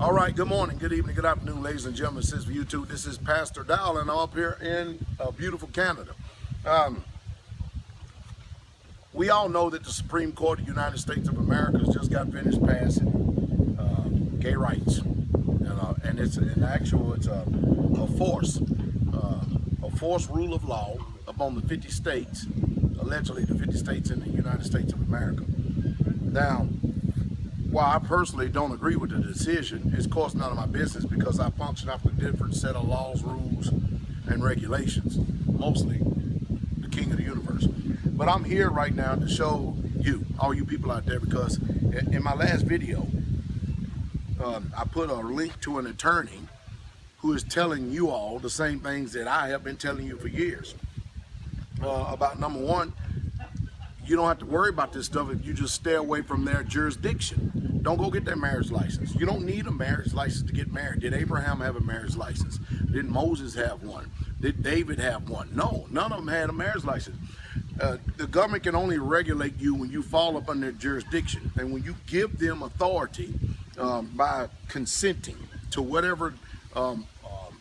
All right, good morning, good evening, good afternoon, ladies and gentlemen. This is for YouTube. This is Pastor Dowell, and I'm up here in beautiful Canada. We all know that the Supreme Court of the United States of America has just got finished passing gay rights, and it's a forced rule of law upon the 50 states, allegedly the 50 states in the United States of America. Now, while I personally don't agree with the decision, it's of course none of my business because I function off a different set of laws, rules, and regulations, mostly the king of the universe. But I'm here right now to show you, all you people out there, because in my last video, I put a link to an attorney who is telling you all the same things that I have been telling you for years. About number one, you don't have to worry about this stuff if you just stay away from their jurisdiction. Don't go get their marriage license. You don't need a marriage license to get married. Did Abraham have a marriage license? Did Moses have one? Did David have one? No, none of them had a marriage license. The government can only regulate you when you fall up under their jurisdiction. And when you give them authority by consenting to whatever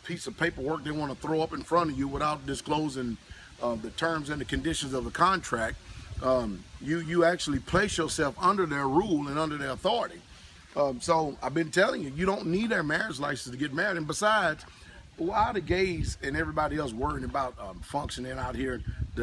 piece of paperwork they want to throw up in front of you without disclosing the terms and the conditions of the contract, you actually place yourself under their rule and under their authority. So I've been telling you, you don't need their marriage license to get married. And besides, why are the gays and everybody else worrying about functioning out here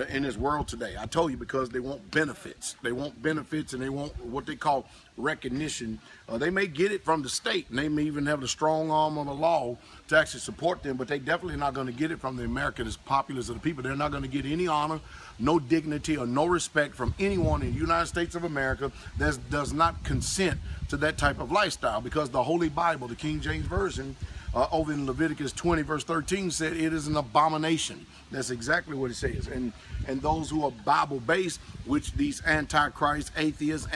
in this world today? I told you, because they want benefits. They want benefits, and they want what they call recognition. They may get it from the state, and they may even have the strong arm of the law to actually support them, but they definitely not going to get it from the American populace of the people. They're not going to get any honor, no dignity, or no respect from anyone in the United States of America that does not consent to that type of lifestyle, because the Holy Bible, the King James Version, over in Leviticus 20 verse 13 said it is an abomination. That's exactly what it says. And those who are Bible based, which these antichrist, atheists,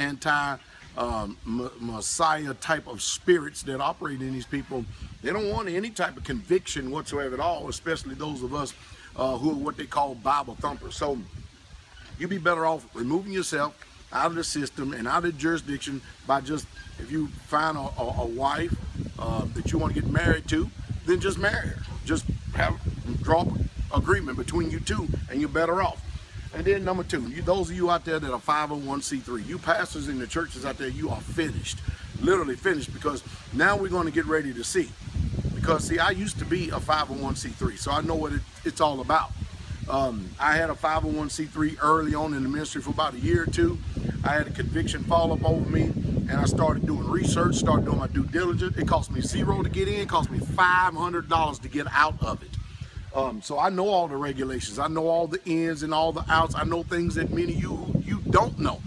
Messiah type of spirits that operate in these people, they don't want any type of conviction whatsoever at all, especially those of us who are what they call Bible thumpers. So you'd be better off removing yourself out of the system and out of the jurisdiction by just, if you find a wife that you want to get married to, then just marry her. Just draw agreement between you two, and you're better off. And then number two, those of you out there that are 501c3, you pastors in the churches out there, you are finished, literally finished, because now we're going to get ready to see. Because see, I used to be a 501c3, so I know what it's all about. I had a 501c3 early on in the ministry for about a year or two. I had a conviction fall up over me, and I started doing research, started doing my due diligence. It cost me $0 to get in, it cost me $500 to get out of it. So I know all the regulations, I know all the ins and all the outs, I know things that many of you don't know.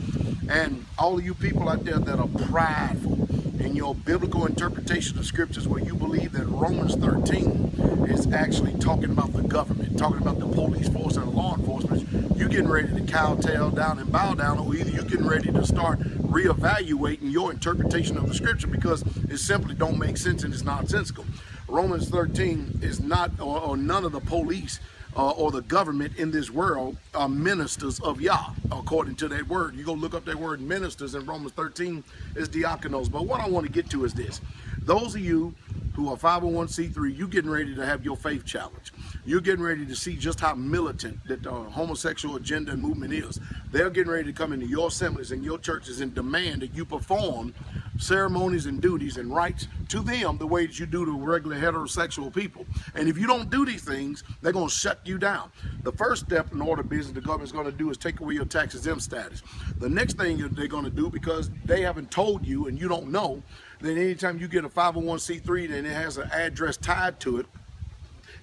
And all of you people out there that are prideful in your biblical interpretation of scriptures, where you believe that Romans 13 is actually talking about the government, talking about the police force and law enforcement, you're getting ready to cowtail down and bow down, or either you're getting ready to start reevaluating your interpretation of the scripture, because it simply don't make sense and it's nonsensical. Romans 13 is not, or none of the police or the government in this world are ministers of Yah, according to that word. You go look up that word ministers in Romans 13, is diakonos. But what I want to get to is this. Those of you who are 501c3, you getting ready to have your faith challenged. You're getting ready to see just how militant that the homosexual agenda and movement is. They're getting ready to come into your assemblies and your churches and demand that you perform ceremonies and duties and rights to them the way that you do to regular heterosexual people. And if you don't do these things, they're going to shut you down. The first step in order business the government's going to do is take away your tax exempt status. The next thing that they're going to do, because they haven't told you and you don't know, that anytime you get a 501c3 and it has an address tied to it,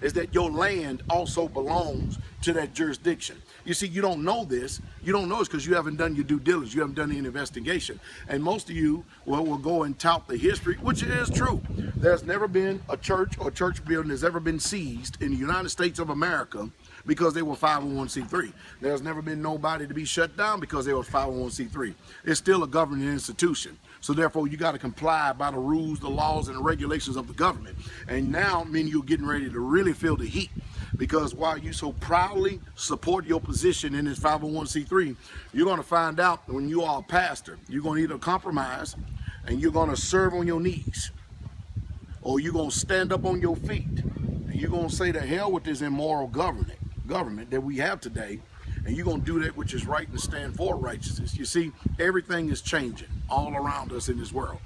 is that your land also belongs to that jurisdiction. You see, you don't know this. You don't know this because you haven't done your due diligence. You haven't done any investigation. And most of you will go and tout the history, which is true. There's never been a church or church building that's ever been seized in the United States of America because they were 501c3. There's never been nobody to be shut down because they were 501c3. It's still a governing institution. So therefore, you got to comply by the rules, the laws, and the regulations of the government. And now, many of you are getting ready to really feel the heat, because while you so proudly support your position in this 501c3, you're going to find out that when you are a pastor, you're going to either compromise and you're going to serve on your knees. or you're going to stand up on your feet and you're going to say to hell with this immoral government that we have today, and you're going to do that which is right and stand for righteousness. You see, everything is changing all around us in this world.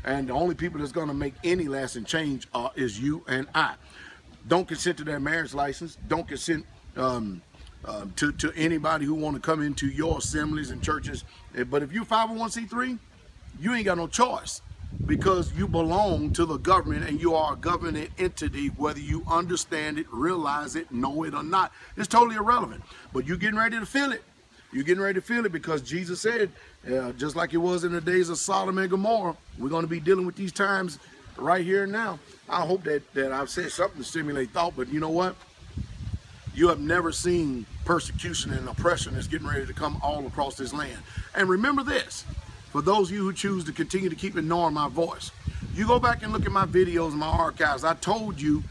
And the only people that's going to make any lasting change is you and I. Don't consent to their marriage license. Don't consent to anybody who want to come into your assemblies and churches. But if you 501c3, you ain't got no choice, because you belong to the government and you are a governing entity, whether you understand it, realize it, know it or not. It's totally irrelevant. But you're getting ready to feel it. You're getting ready to feel it, because Jesus said, just like it was in the days of Sodom and Gomorrah, we're going to be dealing with these times right here and now. I hope that I've said something to stimulate thought, but you know what? You have never seen persecution and oppression that's getting ready to come all across this land. And remember this, for those of you who choose to continue to keep ignoring my voice, you go back and look at my videos and my archives. I told you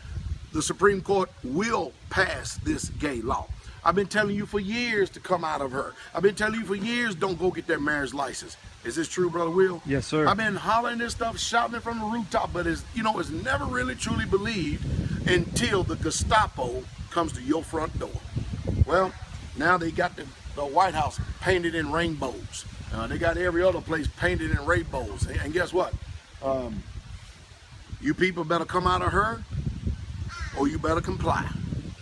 the Supreme Court will pass this gay law. I've been telling you for years to come out of her. I've been telling you for years, don't go get that marriage license. Is this true, Brother Will? Yes, sir. I've been hollering this stuff, shouting it from the rooftop, but it's never really truly believed until the Gestapo comes to your front door. Well, now they got the White House painted in rainbows. They got every other place painted in rainbows. And guess what? You people better come out of her, or you better comply.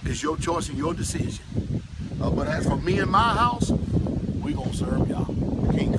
It's your choice and your decision. But as for me and my house, we gonna serve y'all. King